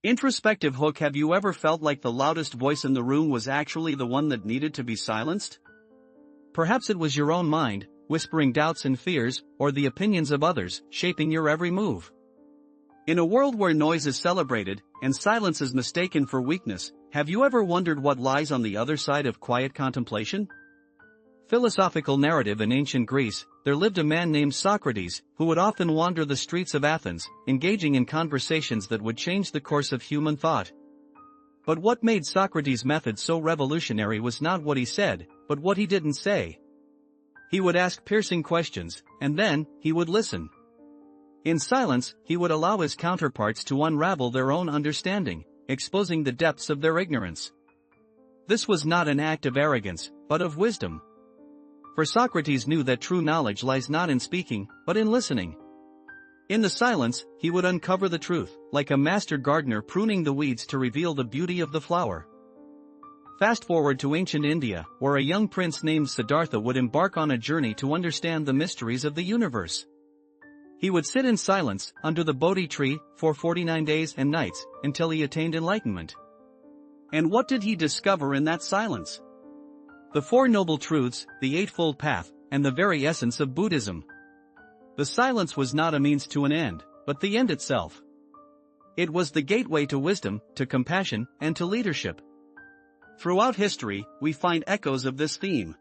Introspective hook. Have you ever felt like the loudest voice in the room was actually the one that needed to be silenced? Perhaps it was your own mind, whispering doubts and fears, or the opinions of others, shaping your every move. In a world where noise is celebrated, and silence is mistaken for weakness, have you ever wondered what lies on the other side of quiet contemplation? Philosophical narrative. In ancient Greece, there lived a man named Socrates, who would often wander the streets of Athens, engaging in conversations that would change the course of human thought. But what made Socrates' method so revolutionary was not what he said, but what he didn't say. He would ask piercing questions, and then, he would listen. In silence, he would allow his counterparts to unravel their own understanding, exposing the depths of their ignorance. This was not an act of arrogance, but of wisdom. For Socrates knew that true knowledge lies not in speaking, but in listening. In the silence, he would uncover the truth, like a master gardener pruning the weeds to reveal the beauty of the flower. Fast forward to ancient India, where a young prince named Siddhartha would embark on a journey to understand the mysteries of the universe. He would sit in silence, under the Bodhi tree, for 49 days and nights, until he attained enlightenment. And what did he discover in that silence? The Four Noble Truths, the Eightfold Path, and the very essence of Buddhism. The silence was not a means to an end, but the end itself. It was the gateway to wisdom, to compassion, and to leadership. Throughout history, we find echoes of this theme.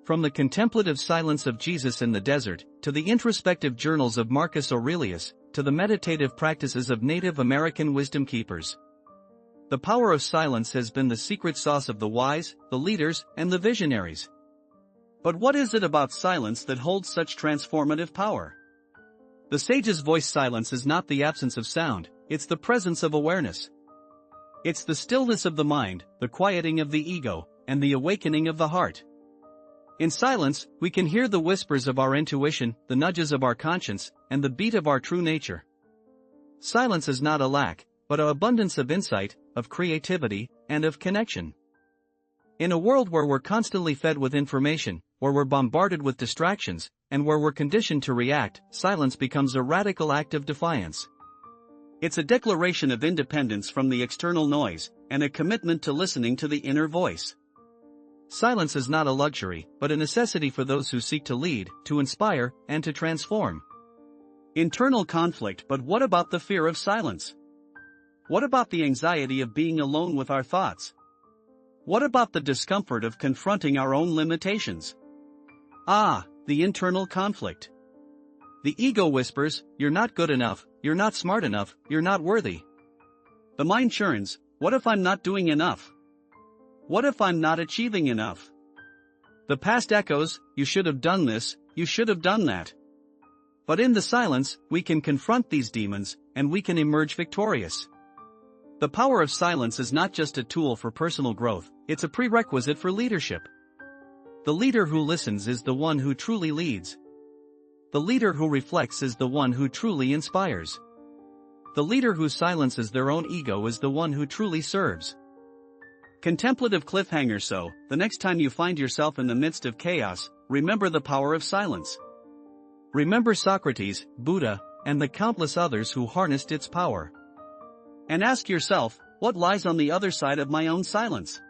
From the contemplative silence of Jesus in the desert, to the introspective journals of Marcus Aurelius, to the meditative practices of Native American wisdom keepers. The power of silence has been the secret sauce of the wise, the leaders, and the visionaries. But what is it about silence that holds such transformative power? The sage's voice. Silence is not the absence of sound, it's the presence of awareness. It's the stillness of the mind, the quieting of the ego, and the awakening of the heart. In silence, we can hear the whispers of our intuition, the nudges of our conscience, and the beat of our true nature. Silence is not a lack, but an abundance of insight, of creativity, and of connection. In a world where we're constantly fed with information, where we're bombarded with distractions, and where we're conditioned to react, silence becomes a radical act of defiance. It's a declaration of independence from the external noise, and a commitment to listening to the inner voice. Silence is not a luxury, but a necessity for those who seek to lead, to inspire, and to transform. Internal conflict. But what about the fear of silence? What about the anxiety of being alone with our thoughts? What about the discomfort of confronting our own limitations? The internal conflict. The ego whispers, "You're not good enough, you're not smart enough, you're not worthy." The mind churns, "What if I'm not doing enough? What if I'm not achieving enough?" The past echoes, "You should have done this, you should have done that." But in the silence, we can confront these demons, and we can emerge victorious. The power of silence is not just a tool for personal growth, it's a prerequisite for leadership. The leader who listens is the one who truly leads. The leader who reflects is the one who truly inspires. The leader who silences their own ego is the one who truly serves. Contemplative cliffhanger. So, the next time you find yourself in the midst of chaos, remember the power of silence. Remember Socrates, Buddha, and the countless others who harnessed its power. And ask yourself, what lies on the other side of my own silence?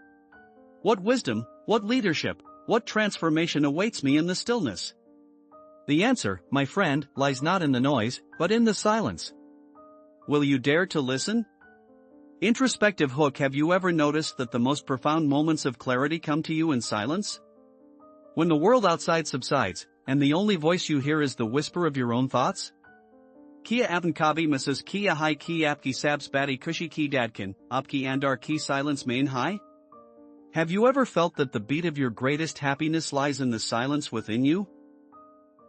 What wisdom, what leadership, what transformation awaits me in the stillness? The answer, my friend, lies not in the noise, but in the silence. Will you dare to listen? Introspective hook. Have you ever noticed that the most profound moments of clarity come to you in silence? When the world outside subsides, and the only voice you hear is the whisper of your own thoughts? Kia Avankabhi Mrs. Kia Hai Ki Apki Sabs Badi Kushi Ki Dadkin, Apki Andar Ki Silence Main Hai? Have you ever felt that the beat of your greatest happiness lies in the silence within you?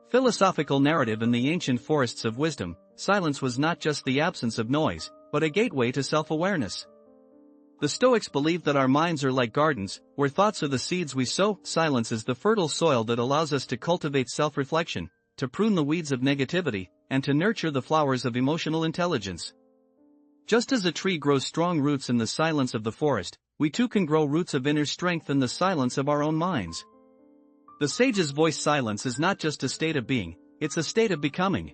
Philosophical narrative. In the ancient forests of wisdom, silence was not just the absence of noise, but a gateway to self-awareness. The Stoics believed that our minds are like gardens, where thoughts are the seeds we sow. Silence is the fertile soil that allows us to cultivate self-reflection, to prune the weeds of negativity, and to nurture the flowers of emotional intelligence. Just as a tree grows strong roots in the silence of the forest, we too can grow roots of inner strength in the silence of our own minds. The sage's voice. Silence is not just a state of being, it's a state of becoming.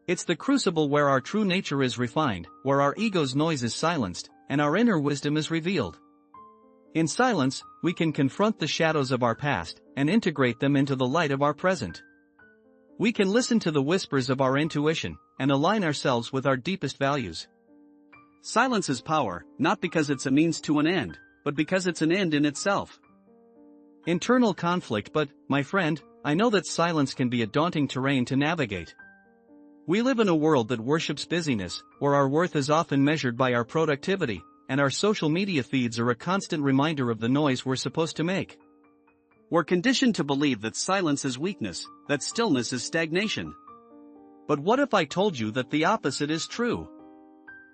It's the crucible where our true nature is refined, where our ego's noise is silenced, and our inner wisdom is revealed. In silence, we can confront the shadows of our past, and integrate them into the light of our present. We can listen to the whispers of our intuition, and align ourselves with our deepest values. Silence is power, not because it's a means to an end, but because it's an end in itself. Internal conflict. But, my friend, I know that silence can be a daunting terrain to navigate. We live in a world that worships busyness, where our worth is often measured by our productivity, and our social media feeds are a constant reminder of the noise we're supposed to make. We're conditioned to believe that silence is weakness, that stillness is stagnation. But what if I told you that the opposite is true?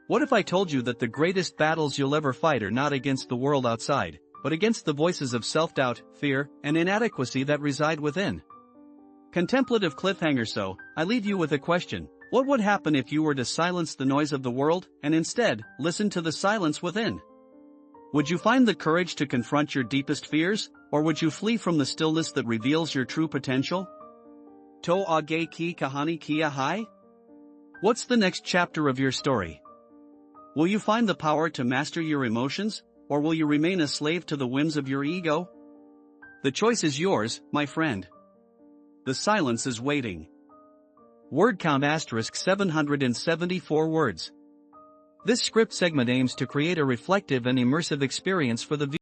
What if I told you that the greatest battles you'll ever fight are not against the world outside, but against the voices of self-doubt, fear, and inadequacy that reside within? Contemplative cliffhanger. So, I leave you with a question. What would happen if you were to silence the noise of the world, and instead, listen to the silence within? Would you find the courage to confront your deepest fears, or would you flee from the stillness that reveals your true potential? To age ki kahani kia hai? What's the next chapter of your story? Will you find the power to master your emotions, or will you remain a slave to the whims of your ego? The choice is yours, my friend. The silence is waiting. Word count *774 words. This script segment aims to create a reflective and immersive experience for the viewer.